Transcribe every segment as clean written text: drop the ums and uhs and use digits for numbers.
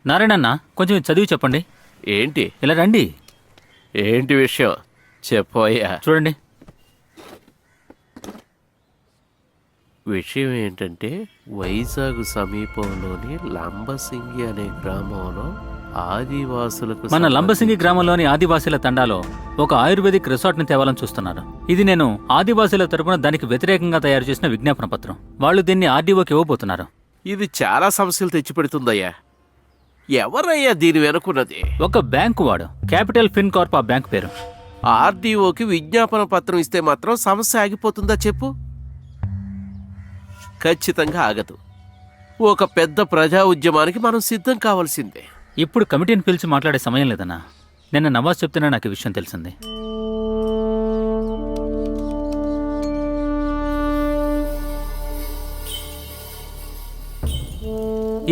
నారాయణన్న, కొంచెం చదివి చెప్పండి. ఏంటి? ఇలా రండి. ఏంటి విషయం చెప్పోయా? చూడండి. విషయం ఏంటంటే వైజాగ్ సమీపంలోని లంబసింగి అనే గ్రామంలో ఆదివాసులకు మన లంబసింగి గ్రామంలోని ఆదివాసీల తండాలో ఒక ఆయుర్వేదిక్ రిసార్ట్ ని తేవాలని చూస్తున్నారు. ఇది నేను ఆదివాసీల తరపున దానికి వ్యతిరేకంగా తయారు చేసిన విజ్ఞాపన పత్రం. వాళ్ళు దీన్ని ఆర్డీఓకి ఇవ్వబోతున్నారు. ఇది చాలా సమస్యలు తెచ్చిపెడుతుందయ్యా. ఎవరయ్యా దీని వెనుకున్నది? ఒక బ్యాంకు వాడు, క్యాపిటల్ ఫిన్ కార్ప్ ఆ బ్యాంక్ పేరు. ఆర్డీఓకి విజ్ఞాపన పత్రం ఇస్తే మాత్రం సమస్య ఆగిపోతుందా చెప్పు? ఖచ్చితంగా ఆగదు. ఒక పెద్ద ప్రజా ఉద్యమానికి మనం సిద్ధం కావాల్సిందే. ఇప్పుడు కమిటీని పిలిచి మాట్లాడే సమయం లేదన్నా. నిన్న నవాజ్ చెప్తున్నా నాకు ఈ విషయం తెలిసింది.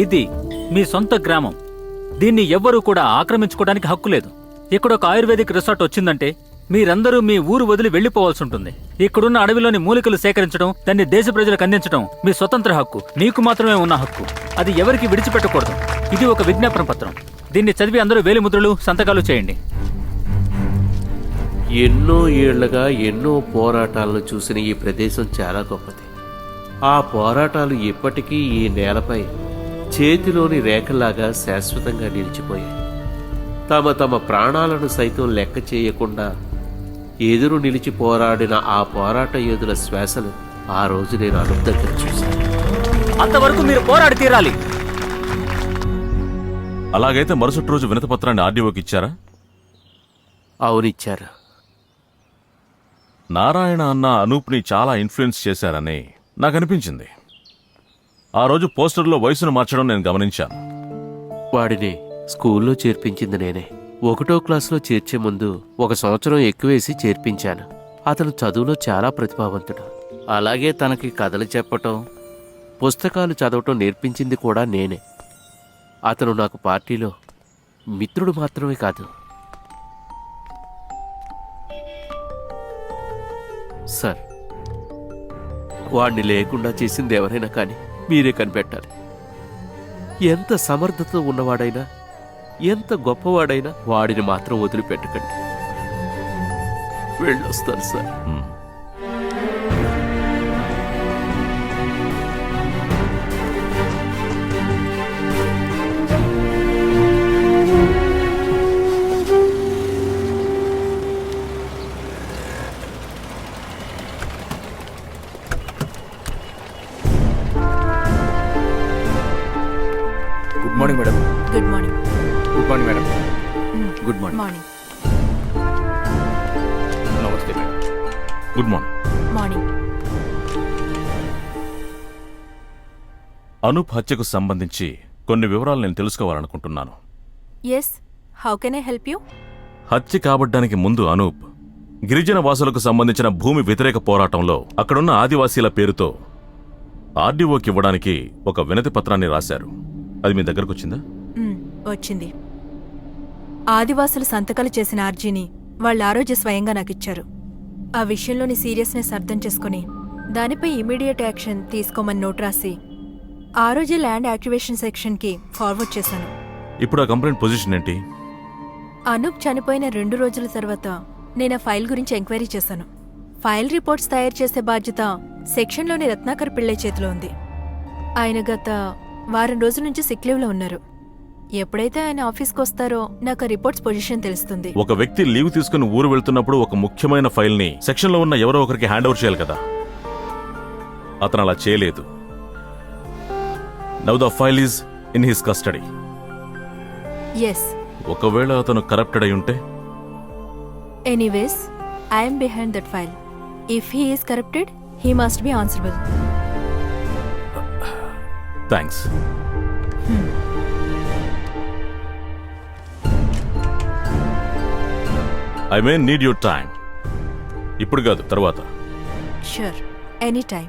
ఇది మీ సొంత గ్రామం. దీన్ని ఎవ్వరూ కూడా ఆక్రమించుకోవడానికి హక్కు లేదు. ఇక్కడ ఒక ఆయుర్వేదిక్ రిసార్ట్ వచ్చిందంటే మీరందరూ మీ ఊరు వదిలి వెళ్లిపోవాల్సి ఉంటుంది. ఇక్కడున్న అడవిలోని మూలికలు సేకరించడం, దాన్ని దేశ ప్రజలకు అందించడం మీ స్వతంత్ర హక్కు. మీకు మాత్రమే ఉన్న హక్కు. అది ఎవరికి విడిచిపెట్టకూడదు. ఇది ఒక విజ్ఞాపన పత్రం. దీన్ని చదివి అందరూ వేలిముద్రలు, సంతకాలు చేయండి. ఎన్నో ఏళ్లుగా ఎన్నో పోరాటాలను చూసిన ఈ ప్రదేశం చాలా గొప్పది. ఆ పోరాటాలు ఇప్పటికీ ఈ నేలపై చేతిలోని రేఖలాగా శాశ్వతంగా నిలిచిపోయాయి. తమ తమ ప్రాణాలను సైతం లెక్క చేయకుండా ఎదురు నిలిచి పోరాడిన ఆ పోరాట యోధుల శ్వాసలు ఆ రోజు నేను అనుభవ దగ్గర చూశాను. అంతవరకు మీరు పోరాడి తీరాలి. అలాగైతే మరుసటి రోజు వినతిపత్రాన్ని ఆర్డీఓకి ఇచ్చారా? అవునిచ్చారు. నారాయణ అన్న అనూప్ని చాలా ఇన్ఫ్లుయెన్స్ చేశారని నాకు అనిపించింది. ఆ రోజు పోస్టర్లో వయసును మార్చడం నేను గమనించాను. వాడిని స్కూల్లో చేర్పించింది నేనే. 1వ క్లాసులో చేర్చే ముందు 1 సంవత్సరం ఎక్కువేసి చేర్పించాను. అతను చదువులో చాలా ప్రతిభావంతుడు. అలాగే తనకి కథలు చెప్పటం, పుస్తకాలు చదవటం నేర్పించింది కూడా నేనే. అతను నాకు పార్టీలో మిత్రుడు మాత్రమే కాదు. సార్, వాణ్ణి లేకుండా చేసింది ఎవరైనా కానీ మీరే కనిపెట్టాలి. ఎంత సమర్థత ఉన్నవాడైనా, ఎంత గొప్పవాడైనా వాడిని మాత్రం వదిలిపెట్టకండి. వెళ్ళొస్తాను sir. Good morning madam. Good morning. Good morning madam. Good morning. Morning. Namaste madam. Good morning. Morning. Anoop హత్యకు సంబంధించి కొన్ని వివరాలు నేను తెలుసుకోవాలనుకుంటున్నాను. Yes, how can I help you? హత్య కాబడ్డానికి ముందు అనూప్ గిరిజన వాసులకు సంబంధించిన భూమి వ్యతిరేక పోరాటంలో అక్కడున్న ఆదివాసీల పేరుతో ఆర్డీఓకి ఇవ్వడానికి ఒక వినతి పత్రాన్ని రాశారు. అది మీ దగ్గరకు వచ్చిందా? వచ్చింది. ఆదివాసులు సంతకాలు చేసిన అర్జీని వాళ్ళ ఆరోగ్య స్వయంగా నాకిచ్చారు. ఆ విషయంలోని సీరియస్నెస్ అర్థం చేసుకుని దానిపై ఇమీడియట్ యాక్షన్ తీసుకోమని నోట్ రాసి ఆరోగ్య ల్యాండ్ యాక్టివేషన్ సెక్షన్కి ఫార్వర్డ్ చేశాను. ఇప్పుడు ఆ కంప్లైంట్ పొజిషన్ ఏంటి? అనూప్ చనిపోయిన 2 రోజుల తర్వాత నేను ఆ ఫైల్ గురించి ఎంక్వైరీ చేశాను. ఫైల్ రిపోర్ట్స్ తయారు చేసే బాధ్యత సెక్షన్లోని రత్నాకర్ పిళ్ళై చేతిలో ఉంది. ఆయన గత వారం రోజుల నుంచి సిక్ లీవ్లో ఉన్నారు. ఎప్పుడైతే ఆయన ఆఫీస్కి వస్తారో నాకు ఆ రిపోర్ట్స్ పొజిషన్ తెలుస్తుంది. ఒక వ్యక్తి లీవ్ తీసుకుని ఊరు వెళ్తున్నప్పుడు ఒక ముఖ్యమైన ఫైల్ని సెక్షన్లో ఉన్న ఎవరో ఒకరికి హ్యాండ్ ఓవర్ చేయాలి కదా. అతను అలా చేయలేదు. Now the file is in his custody. Yes. ఒకవేళ అతను కరప్టెడ్ అయి ఉంటే? Anyways, I'm behind that file. If he is corrupted, he must be answerable. Thanks. I may need your time. ఇప్పుడు కాదు, తర్వాత. Sure, any time.